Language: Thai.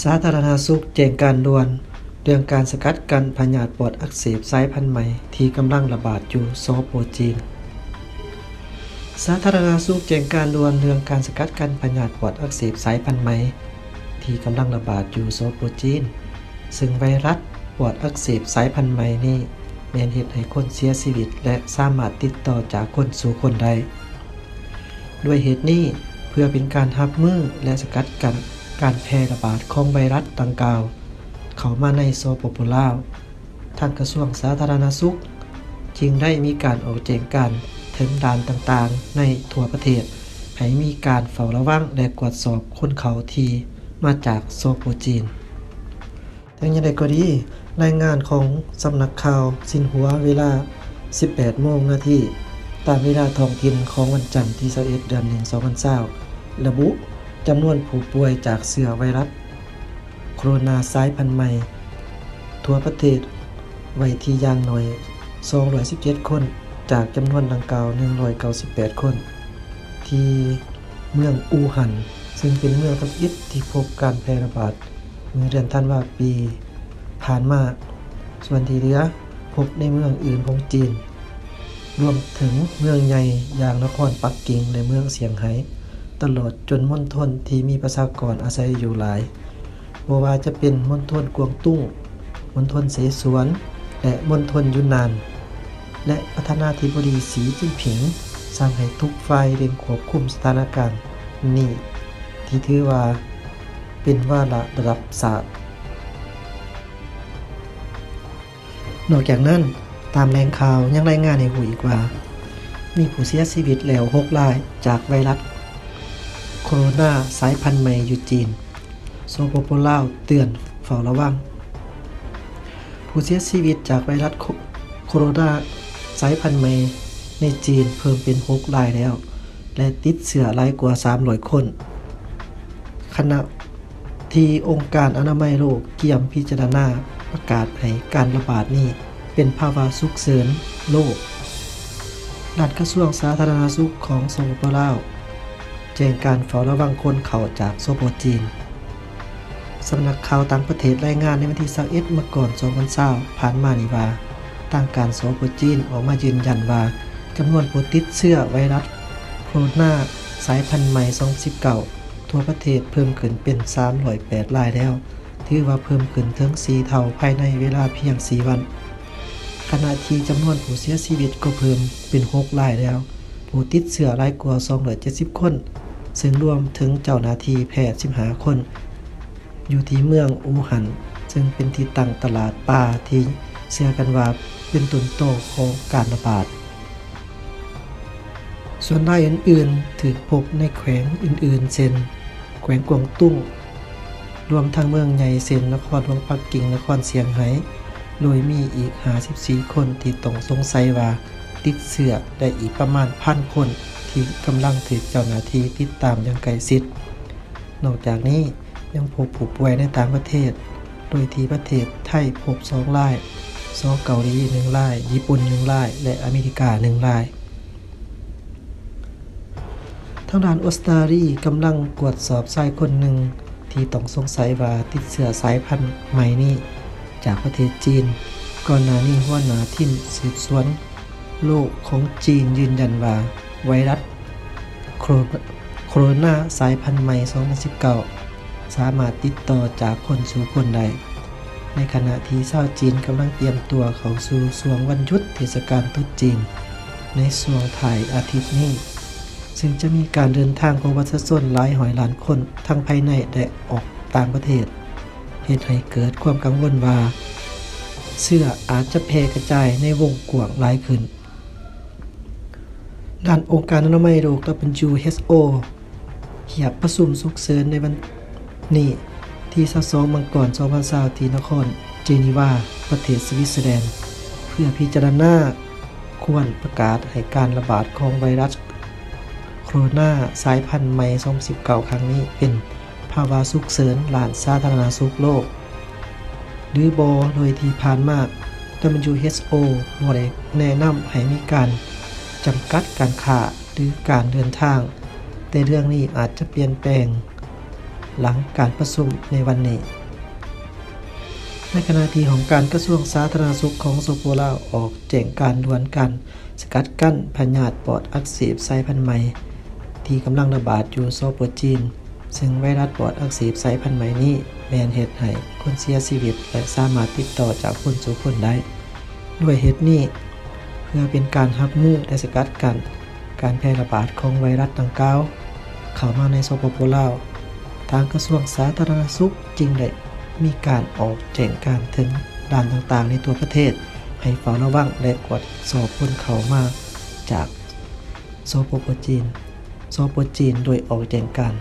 สาธารณสุขแจ้งการด่วนเรื่องการสกัดกั้นพยาธิปอดอักเสบสายพันธุ์ใหม่ที่กำลังระบาดอยู่สป.จีนสาธารณสุขแจ้งการด่วนเรื่องการสกัดกั้นพยาธิปอดอักเสบสายพันธุ์ใหม่ที่กำลังระบาดอยู่สป.จีนซึ่งไวรัสปอดอักเสบสายพันธุ์ใหม่นี้แม้นเฮ็ดให้คนเสียชีวิตและสามารถติดต่อจากคนสู่คนได้ด้วยเหตุนี้เพื่อเป็นการรับมือและสกัดกั้นการแพร่ระบาดของไวรัสดังกล่าวเข้ามาในสปป.ลาวทางกระทรวงสาธารณสุขจึงได้มีการออกแจ้งการถึงด่านต่างๆในทั่วประเทศให้มีการเฝ้าระวังและตรวจสอบคนเข้าที่มาจากสป.จีนแต่อย่างไรก็ดีรายงานของสำนักข่าวซินหัวเวลา 18:00 น. ตามเวลาท้องถิ่นของวันจันทร์ที่ 21 เดือน 1 2020ระบุจำนวนผู้ป่วยจากเชื้อไวรัสโคโรนาสายพันธุ์ใหม่ทั่วประเทศไว้ที่อย่างน้อย217คนจากจำนวนดังกล่าว198คนที่เมืองอู่ฮั่นซึ่งเป็นเมืองทับอิฐที่พบการแพร่ระบาดเมื่อเดือนธันวาคมปีผ่านมาส่วนที่เหลือพบในเมืองอื่นของจีนรวมถึงเมืองใหญ่อย่างนครปักกิ่งและเมืองเซี่ยงไฮ้ตลอดจนมณฑลที่มีประชากรอาศัยอยู่หลายบ่ว่าจะเป็นมณฑลกวางตุ้งมณฑลเสฉวนและมณฑลยูนนานและประธานาธิบดีสีจิ้นผิงสั่งให้ทุกฝ่ายเร่งควบคุมสถานการณ์นี้ที่ถือว่าเป็นวาระระดับชาตินอกจากนั้นตามแหล่งข่าวยังรายงานให้รู้อีกว่ามีผู้เสียชีวิตแล้ว6รายจากไวรัสโคโรนาสายพันธุ์ใหม่อยู่จีนสปป.ลาวเตือนเฝ้าระวังผู้เสียชีวิตจากไวรัสโคโรนาสายพันธุ์ใหม่ในจีนเพิ่มเป็น6รายแล้วและติดเชื้อหลายกว่า300คนขณะที่องค์การอนามัยโลกเตรียมพิจารณาประกาศให้การระบาดนี้เป็นภาวะฉุกเฉินโลกด้านกระทรวงสาธารณสุขของสปป.ลาวแจ้งการเฝ้าระวังคนเข้าจากสป.จีนสำนักข่าวต่างประเทศรายงานในวันที่ 21 มกราคม 2020ผ่านมานี้ว่าทางการสป.จีนออกมายืนยันว่าจำนวนผู้ติดเชื้อไวรัสโคโรนาสายพันธุ์ใหม่2019ทั่วประเทศเพิ่มขึ้นเป็น308รายแล้วถือว่าเพิ่มขึ้นถึง4เท่าภายในเวลาเพียง4วันขณะที่จำนวนผู้เสียชีวิตก็เพิ่มเป็น6รายแล้วผู้ติดเชื้อรายกว่า270คนซึ่งรวมถึงเจ้าหน้าที่แพทย์15คนอยู่ที่เมืองอู่ฮั่นซึ่งเป็นที่ตั้งตลาดป่าที่เชื่อกันว่าเป็นต้นตอของการระบาดส่วนรายอื่นๆถูกพบในแขวงอื่นๆเช่นแขวงกวางตุ้งรวมทั้งเมืองใหญ่เช่นนครหลวงปักกิ่งนครเซี่ยงไฮ้โดยมีอีก54คนที่ต้องสงสัยว่าติดเชื้อและอีกประมาณ 1,000 คนที่กำลังถูกเจ้าหน้าที่ติดตามอย่างใกล้ชิดนอกจากนี้ยังพบผู้ป่วยในต่างประเทศโดยที่ประเทศไทยพบ2ราย2เกาหลี1รายญี่ปุ่น1รายและอเมริกา1รายทางด้านออสเตรเลียกำลังตรวจสอบชายคนหนึ่งที่ต้องสงสัยว่าติดเชื้อสายพันธุ์ใหม่นี้จากประเทศจีนก่อนหน้านี้หัวหน้าทีมสืบสวนโลกของจีนยืนยันว่าไวรัสโคโรนาสายพันธุ์ใหม่2019สามารถติดต่อจากคนสู่คนได้ในขณะที่ชาวจีนกำลังเตรียมตัวเข้าสู่ช่วงวันหยุดเทศกาลตรุษจีนในช่วงท้ายอาทิตย์นี้ซึ่งจะมีการเดินทางของประชาชนหลายร้อยล้านคนทั้งภายในและออกต่างประเทศเฮ็ดให้เกิดความกังวลว่าเชื้ออาจจะแพร่กระจายในวงกว้างหลายขึ้นด้านองค์การอนามัยโลก WHO เหียบประชุมฉุกเฉินในวันนี้ที่22 มกราคม 2020ที่นครเจนีวาประเทศสวิตเซอร์แลนด์เพื่อพิจารณาควรประกาศให้การระบาดของไวรัสโคโรนาสายพันธุ์ใหม่2019ครั้งนี้เป็นภาวะฉุกเฉินด้านสาธารณสุขโลกหรือบ่โดยที่ผ่านมา WHO บ่ได้แนะนำให้มีการจำกัดการค้าหรือการเดินทางแต่เรื่องนี้อาจจะเปลี่ยนแปลง หลังการประชุมในวันนี้ในขณะที่ของการกระทรวงสาธารณสุขของสปปลาวออกแจ้งการด่วนกันสกัดกั้นพยาธิปอดอักเสบสายพันธุ์ใหม่ที่กำลังระบาดอยู่สปปจีนซึ่งไวรัสปอดอักเสบสายพันธุ์ใหม่นี้แม่นเฮ็ดให้คนเสียชีวิตและสามารถติดต่อจากคนสู่คนได้ด้วยเหตุนี้เพื่อเป็นการรับมือและสกัดกั้นการแพร่ระบาดของไวรัสดังกล่าวเข้ามาในสปปลาวทางกระทรวงสาธารณสุขจึงได้มีการออกแจ้งการถึงด่านต่างๆในตัวประเทศให้เฝ้าระวังและกวดสอบคนเข้ามาจากสปปจีนโดยออกแจ้งการ